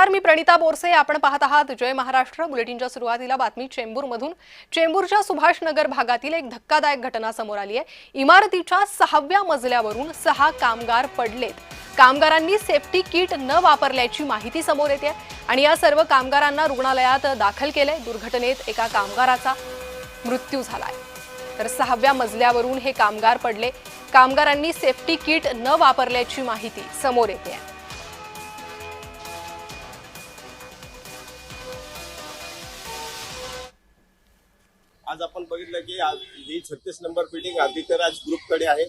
नमस्कार, मी प्रणिता बोरसे. आपण पाहत आहात जय महाराष्ट्र. बुलेटिनच्या सुरुवातीला बातमी चेंबूरमधून. चेंबूरच्या सुभाष नगर भागातील एक धक्कादायक घटना समोर आली आहे. इमारतीच्या 6व्या मजल्यावरून 6 कामगार पडलेत. कामगारांनी सेफ्टी किट न वापरल्याची माहिती समोर येते आणि या सर्व कामगारांना रुग्णालयात दाखल केले. दुर्घटनेत एका कामगाराचा मृत्यू झालाय. तर 6व्या मजल्यावरून हे कामगार पडले. कामगारांनी सेफ्टी किट न वापरल्याची माहिती समोर येते. आज आपण बघितलं की ही 36 नंबर बिल्डिंग आदित्यराज ग्रुपकडे आहे.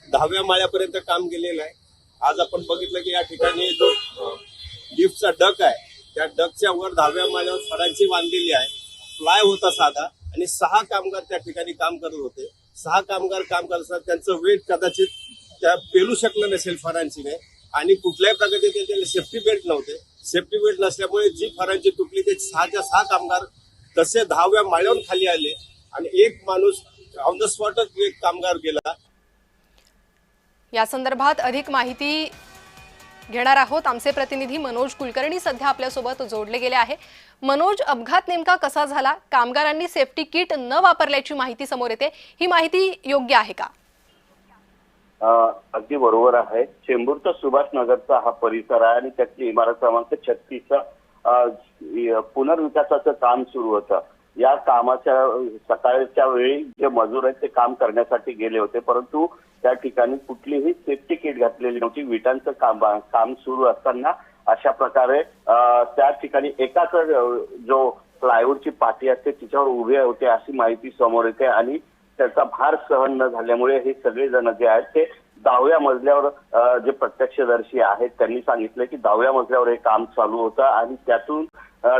10व्या माळ्यापर्यंत काम केलेलं आहे. आज आपण बघितलं की या ठिकाणी जो लिफ्टचा डक आहे त्या डकच्या वर 10व्या माळ्यावर फरांची बांधलेली आहे. फ्लाय होता साधा आणि 6 कामगार त्या ठिकाणी काम करत होते. 6 कामगार काम करत असताना त्यांचं वेट कदाचित त्या पेलू शकलं नसेल फरांचीने आणि कुठल्याही प्रकारे त्याचे सेफ्टी बेल्ट नव्हते. सेफ्टी बेल्ट नसल्यामुळे जी फरांची तुटली ते 6च्या 6 कामगार तसे 10व्या माळ्यावरून खाली आले आणि एक माणूस ऑन द स्पॉटच एक कामगार गेला. या संदर्भात अधिक माहिती घेणार आहोत. आमचे प्रतिनिधी मनोज कुलकर्णी सध्या आपल्यासोबत जोडले गेले आहे. मनोज, अपघात नेमका कसा झाला? कामगारांनी सेफ्टी किट न वापरल्याची माहिती समोर येते. ही माहिती योग्य आहे का? अगदी बरोबर आहे. चेंबूरचा सुभाष नगरचा हा परिसर आहे आणि त्याची इमारत क्रमांक 36 पुनर्विकासाचं काम सुरू होतं. या कामाच्या सकाळच्या वेळी जे मजूर आहेत ते काम करण्यासाठी गेले होते, परंतु त्या ठिकाणी कुठलीही सेफ्टी किट घातलेली नव्हती. विटांचं काम सुरू असताना अशा प्रकारे त्या ठिकाणी एकाच जो प्लायवूडची पाटी असते तिच्यावर उभे होते अशी माहिती समोर येते आणि त्याचा भार सहन न झाल्यामुळे हे सगळेजण जे आहेत ते 10व्या मजल्यावर जे प्रत्यक्षदर्शी आहेत त्यांनी सांगितलं की 10व्या मजल्यावर हे काम चालू होतं आणि त्यातून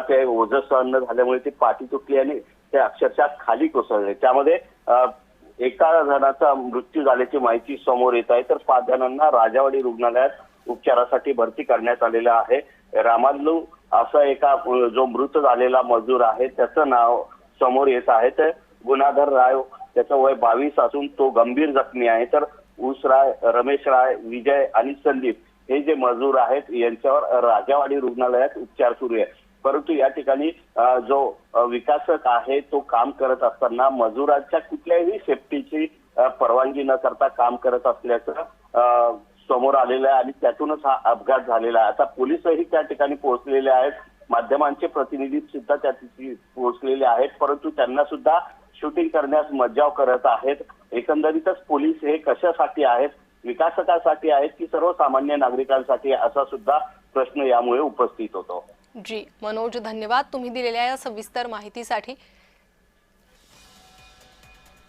ते ओझं सहन न झाल्यामुळे ती पाटी तुटली आणि ते अक्षरशः खाली कोसळले. त्यामध्ये एका जणाचा मृत्यू झाल्याची माहिती समोर येत आहे, तर 5 जणांना राजावाडी रुग्णालयात उपचारासाठी भरती करण्यात आलेलं आहे. रामाल्लू असा एका जो मृत झालेला मजूर आहे त्याचं नाव समोर येत आहे. तर गुणाधर राय त्याचं वय 22 असून तो गंभीर जखमी आहे. तर ऊस राय, रमेश राय, विजय आणि संदीप हे जे मजूर आहेत यांच्यावर राजावाडी रुग्णालयात उपचार सुरू आहे. परंतु या ठिकाणी जो विकासक आहे तो काम करत असताना मजुरांच्या कुठल्याही सेफ्टीची परवानगी न करता काम करत असल्याचं समोर आलेलं आहे आणि त्यातूनच हा अपघात झालेला आहे. आता पोलीसही त्या ठिकाणी पोहोचलेले आहेत. माध्यमांचे प्रतिनिधी सुद्धा त्या ठिकाणी पोहोचलेले आहेत, परंतु त्यांना सुद्धा शूटिंग करण्यास मज्जाव करत आहेत. एकंदरीतच पोलीस हे कशासाठी आहेत? विकासकासाठी आहेत की सर्वसामान्य नागरिकांसाठी, असा सुद्धा प्रश्न यामुळे उपस्थित होतो. जी मनोज, धन्यवाद तुम्ही दिलेल्या या सविस्तर माहितीसाठी.